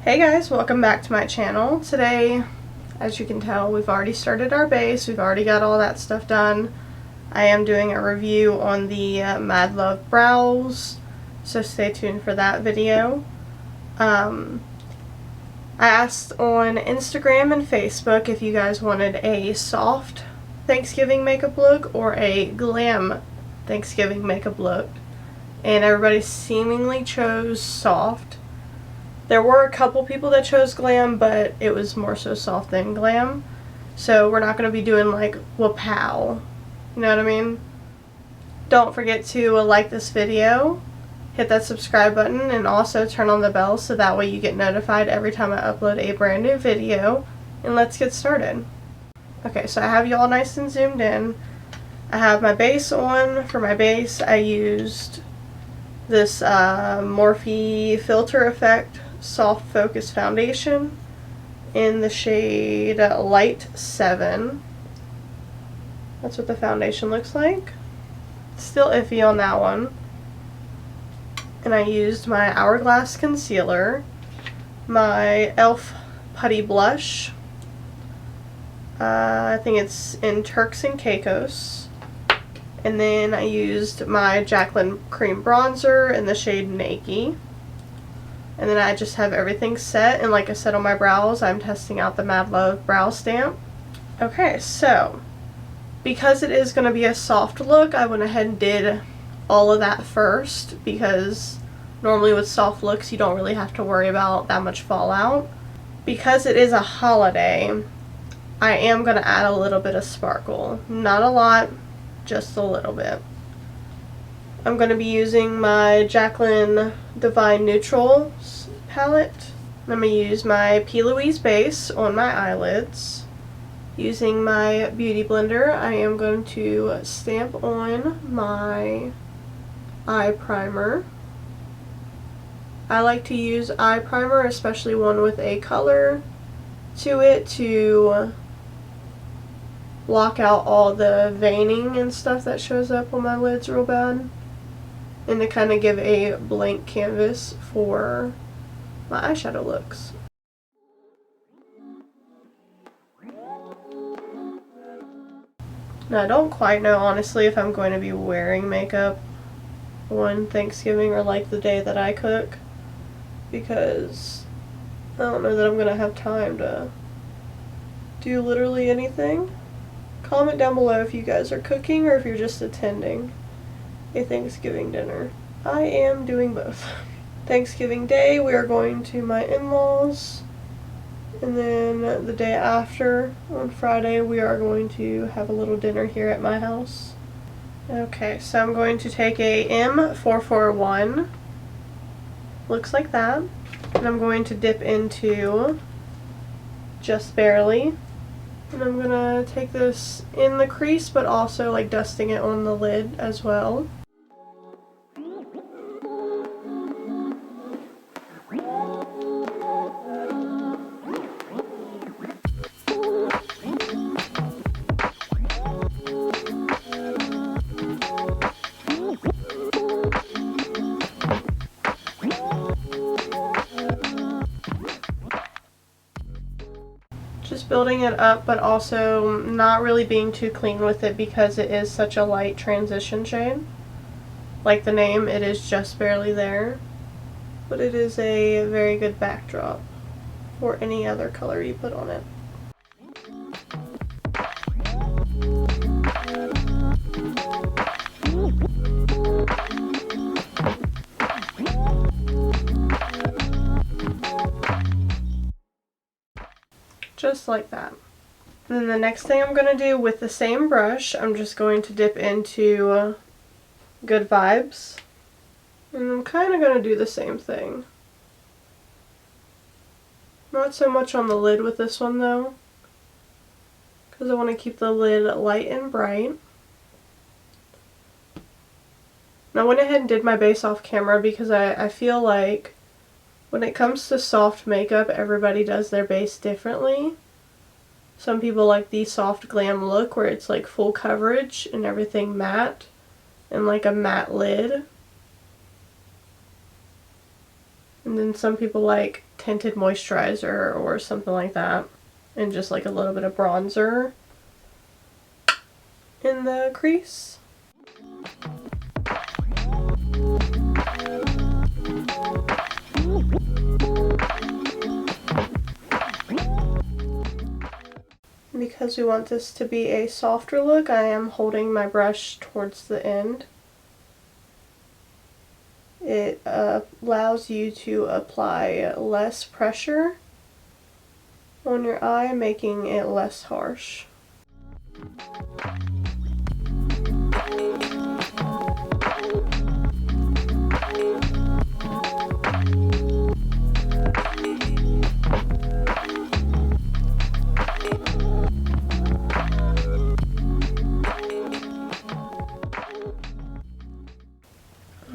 Hey guys, welcome back to my channel. Today, as you can tell, we've already started our base. We've already got all that stuff done. I am doing a review on the Mad Love brows, so stay tuned for that video. I asked on Instagram and Facebook if you guys wanted a soft Thanksgiving makeup look or a glam Thanksgiving makeup look, and everybody seemingly chose soft. There were a couple people that chose glam, but it was more so soft than glam. So we're not going to be doing like wapow. You know what I mean? Don't forget to like this video, hit that subscribe button, and also turn on the bell so that way you get notified every time I upload a brand new video. And let's get started. Okay, so I have you all nice and zoomed in. I have my base on. For my base, I used this Morphe Filter Effect Soft Focus Foundation in the shade Light 7. That's what the foundation looks like. Still iffy on that one. And I used my Hourglass Concealer, my e.l.f. Putty Blush, I think it's in Turks and Caicos, and then I used my Jaclyn Cream Bronzer in the shade Nakey. And then I just have everything set, and like I said on my brows, I'm testing out the Mad Love brow stamp. Okay, so because it is going to be a soft look, I went ahead and did all of that first, because normally with soft looks you don't really have to worry about that much fallout. Because it is a holiday, I am going to add a little bit of sparkle. Not a lot, just a little bit. I'm going to be using my Jaclyn Divine Neutrals palette. I'm going to use my P. Louise base on my eyelids. Using my Beauty Blender, I am going to stamp on my eye primer. I like to use eye primer, especially one with a color to it, to block out all the veining and stuff that shows up on my lids real bad, and to kind of give a blank canvas for my eyeshadow looks. Now I don't quite know honestly if I'm going to be wearing makeup on Thanksgiving or like the day that I cook, because I don't know that I'm going to have time to do literally anything. Comment down below if you guys are cooking or if you're just attending a Thanksgiving dinner. I am doing both. Thanksgiving Day, we are going to my in-laws, and then the day after, on Friday, we are going to have a little dinner here at my house. Okay, so I'm going to take a M441, looks like that, and I'm going to dip into Just Barely. And I'm gonna take this in the crease, but also like dusting it on the lid as well. Just building it up, but also not really being too clean with it because it is such a light transition shade. Like the name, it is just barely there, but it is a very good backdrop for any other color you put on it. Just like that. And then the next thing I'm going to do with the same brush, I'm just going to dip into Good Vibes. And I'm kind of going to do the same thing. Not so much on the lid with this one though, because I want to keep the lid light and bright. And I went ahead and did my base off camera because I feel like when it comes to soft makeup, everybody does their base differently. Some people like the soft glam look where it's like full coverage and everything matte and like a matte lid. And then some people like tinted moisturizer or something like that. And just like a little bit of bronzer in the crease. Because we want this to be a softer look, I am holding my brush towards the end. It allows you to apply less pressure on your eye, making it less harsh.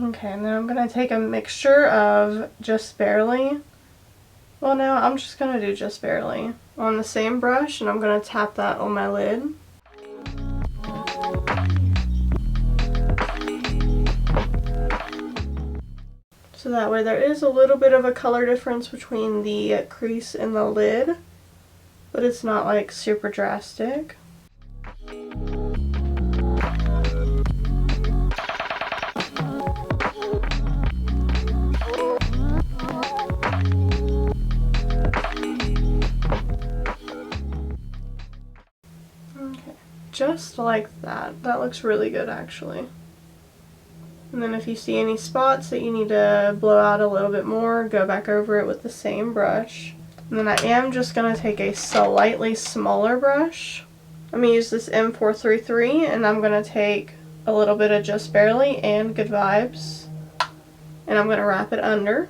Okay, and then I'm going to take a mixture of Just Barely. Well, no, I'm just going to do Just Barely on the same brush, and I'm going to tap that on my lid. So that way there is a little bit of a color difference between the crease and the lid, but it's not like super drastic. Just like that. That looks really good actually. And then if you see any spots that you need to blow out a little bit more, go back over it with the same brush. And then I am just going to take a slightly smaller brush. I'm going to use this M433 and I'm going to take a little bit of Just Barely and Good Vibes. And I'm going to wrap it under.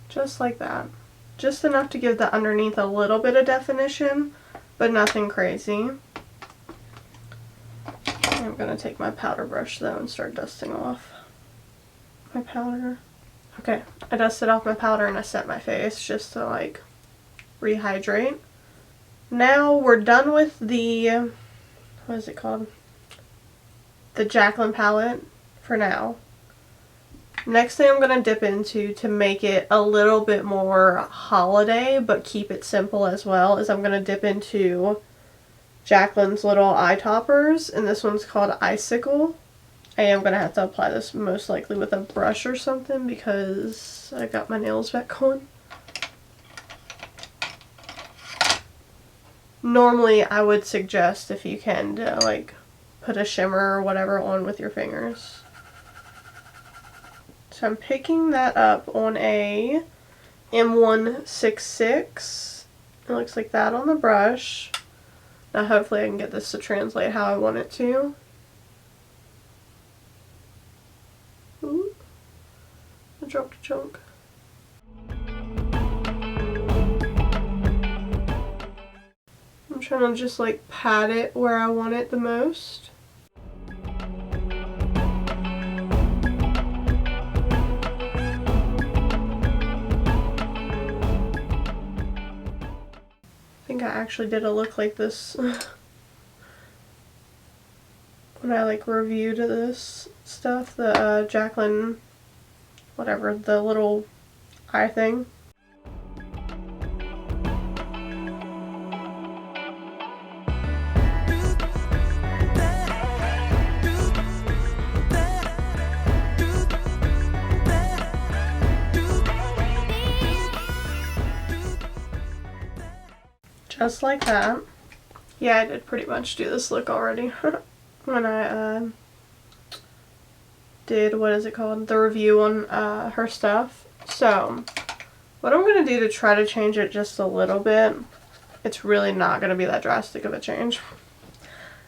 Just like that. Just enough to give the underneath a little bit of definition, but nothing crazy. I'm going to take my powder brush though and start dusting off my powder. Okay, I dusted off my powder and I set my face just to like rehydrate. Now we're done with the, what is it called? The Jaclyn palette for now. Next thing I'm going to dip into to make it a little bit more holiday but keep it simple as well is I'm going to dip into Jaclyn's little eye toppers, and this one's called Icicle. I am going to have to apply this most likely with a brush or something because I got my nails back on. Normally I would suggest, if you can, to like put a shimmer or whatever on with your fingers. So I'm picking that up on a M166. It looks like that on the brush. Now hopefully I can get this to translate how I want it to. Ooh, I dropped a chunk. I'm trying to just like pat it where I want it the most. I think I actually did a look like this when I like reviewed this stuff, the Jaclyn, whatever, the little eye thing. Just like that. Yeah, I did pretty much do this look already when I did, what is it called, the review on her stuff. So what I'm going to do to try to change it just a little bit, it's really not going to be that drastic of a change.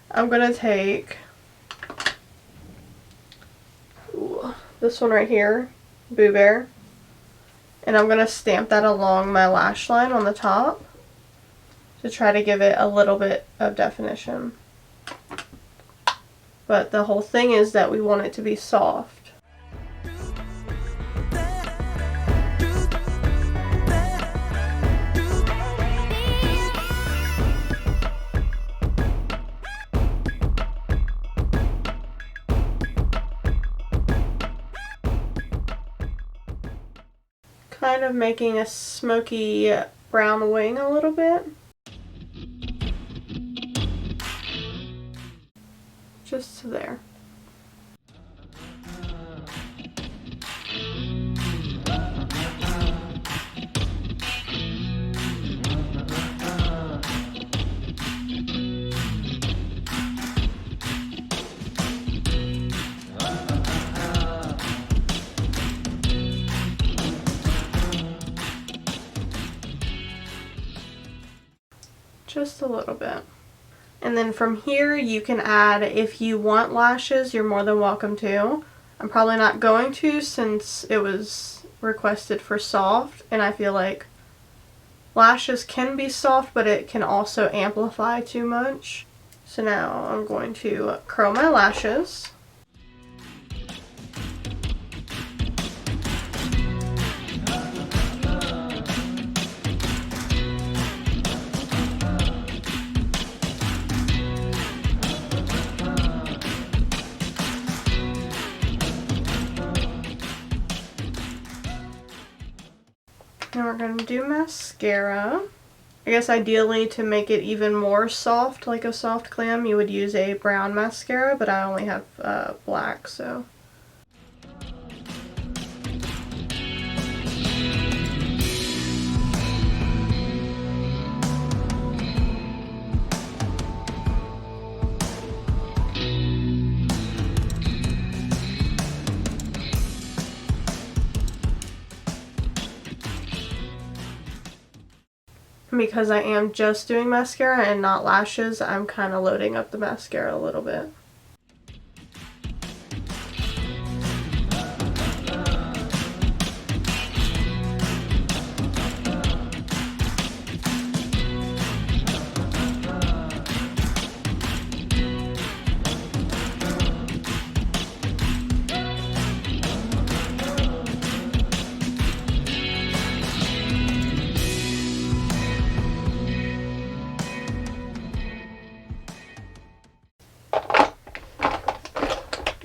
I'm going to take, ooh, this one right here, Boo Bear. And I'm going to stamp that along my lash line on the top to try to give it a little bit of definition. But the whole thing is that we want it to be soft. Kind of making a smoky brown wing a little bit. Just to there. Just a little bit. And then from here you can add, if you want lashes, you're more than welcome to. I'm probably not going to since it was requested for soft, and I feel like lashes can be soft, but it can also amplify too much. So now I'm going to curl my lashes. Now we're going to do mascara. I guess ideally to make it even more soft, like a soft glam, you would use a brown mascara, but I only have black, so. Because I am just doing mascara and not lashes, I'm kind of loading up the mascara a little bit.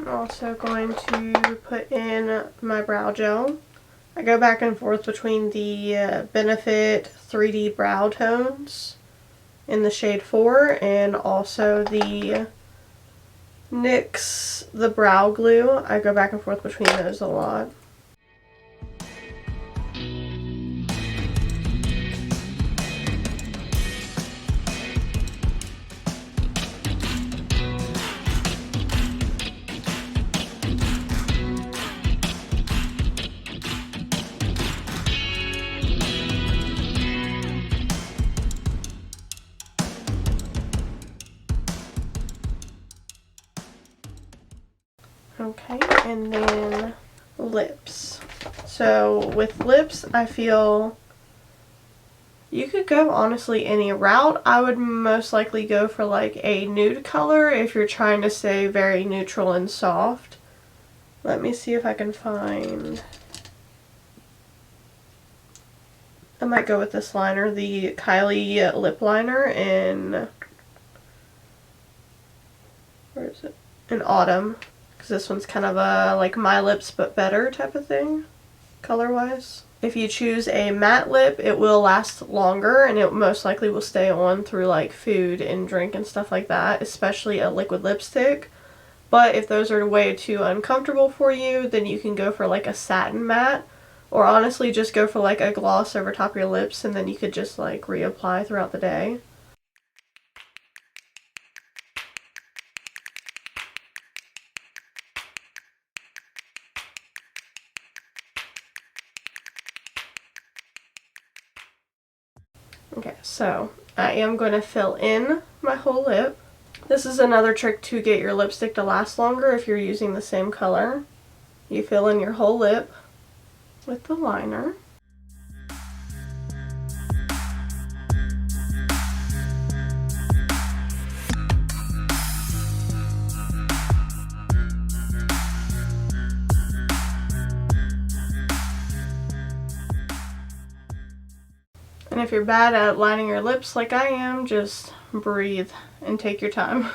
I'm also going to put in my brow gel. I go back and forth between the Benefit 3D Brow Tones in the shade 4 and also the NYX the Brow Glue. I go back and forth between those a lot. Okay, and then lips. So with lips, I feel you could go honestly any route. I would most likely go for like a nude color if you're trying to stay very neutral and soft. Let me see if I can find. I might go with this liner, the Kylie Lip Liner in, where is it? In Autumn. Because this one's kind of a like My Lips but better type of thing, color-wise. If you choose a matte lip, it will last longer and it most likely will stay on through like food and drink and stuff like that, especially a liquid lipstick. But if those are way too uncomfortable for you, then you can go for like a satin matte, or honestly just go for like a gloss over top of your lips and then you could just like reapply throughout the day. Okay, so I am going to fill in my whole lip. This is another trick to get your lipstick to last longer if you're using the same color. You fill in your whole lip with the liner. And if you're bad at lining your lips like I am, just breathe and take your time.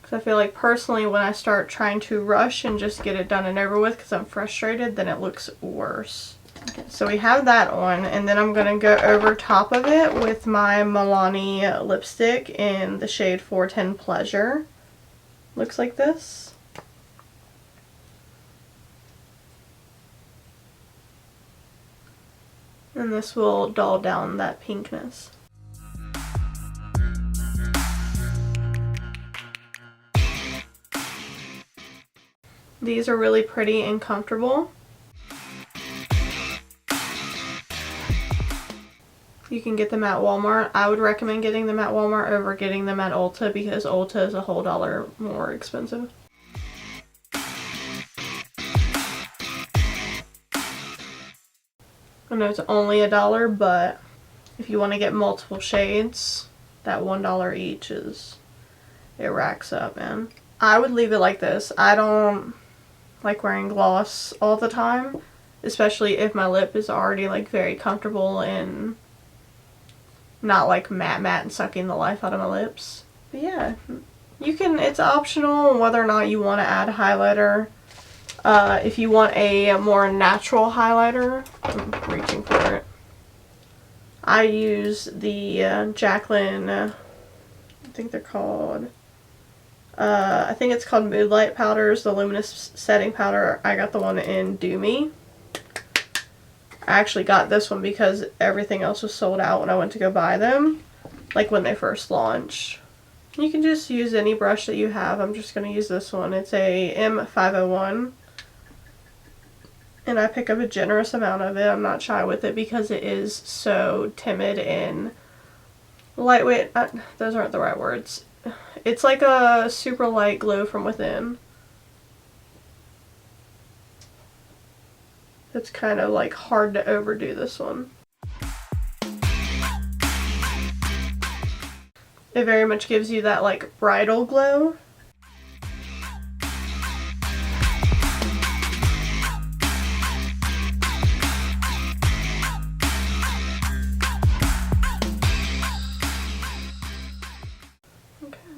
Because I feel like personally when I start trying to rush and just get it done and over with because I'm frustrated, then it looks worse. Okay, so we have that on, and then I'm going to go over top of it with my Milani lipstick in the shade 410 Pleasure. Looks like this. And this will dull down that pinkness. These are really pretty and comfortable. You can get them at Walmart. I would recommend getting them at Walmart over getting them at Ulta because Ulta is a whole $1 more expensive. I know it's only $1, but if you want to get multiple shades, that $1 each it racks up, man. I would leave it like this. I don't like wearing gloss all the time, especially if my lip is already like very comfortable and not like matte and sucking the life out of my lips. But yeah, you can, it's optional whether or not you want to add highlighter. If you want a more natural highlighter, I'm reaching for it. I use the Jaclyn, I think they're called, I think it's called Moonlight Powders, the Luminous setting powder. I got the one in Do Me. I actually got this one because everything else was sold out when I went to go buy them, like when they first launched. You can just use any brush that you have. I'm just going to use this one. It's a M501. And I pick up a generous amount of it. I'm not shy with it because it is so timid and lightweight. Those aren't the right words. It's like a super light glow from within. It's kind of like hard to overdo this one. It very much gives you that like bridal glow.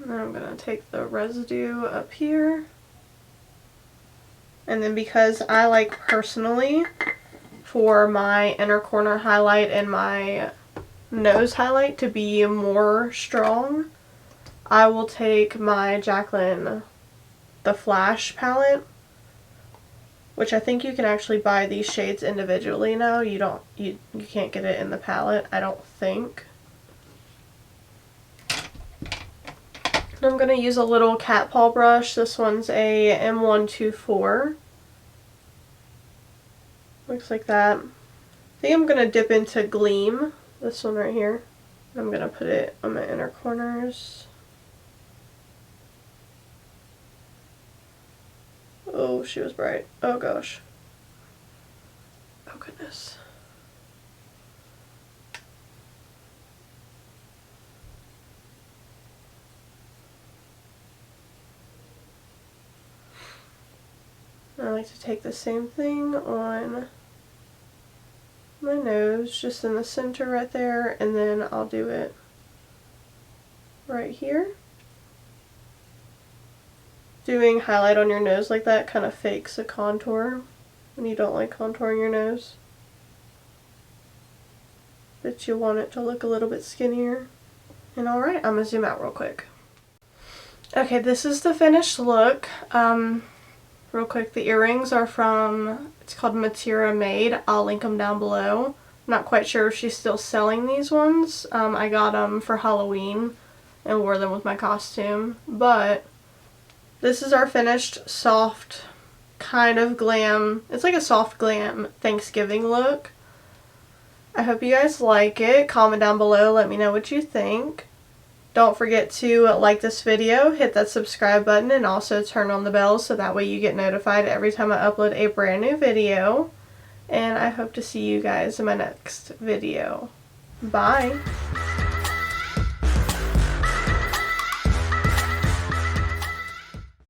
Now I'm going to take the residue up here. And then because I like personally for my inner corner highlight and my nose highlight to be more strong, I will take my Jaclyn the Flash palette, which I think you can actually buy these shades individually now. You can't get it in the palette, I don't think. I'm going to use a little cat paw brush. This one's a M124. Looks like that. I think I'm going to dip into Glam, this one right here. I'm going to put it on my inner corners. Oh, she was bright. Oh gosh. Oh goodness. I like to take the same thing on my nose, just in the center right there, and then I'll do it right here. Doing highlight on your nose like that kind of fakes a contour when you don't like contouring your nose. But you want it to look a little bit skinnier. And alright, I'm going to zoom out real quick. Okay, this is the finished look. Real quick, the earrings are from, it's called Matira Made. I'll link them down below. Not quite sure if she's still selling these ones. I got them for Halloween and wore them with my costume. But this is our finished soft kind of glam. It's like a soft glam Thanksgiving look. I hope you guys like it. Comment down below. Let me know what you think. Don't forget to like this video, hit that subscribe button, and also turn on the bell so that way you get notified every time I upload a brand new video. And I hope to see you guys in my next video. Bye!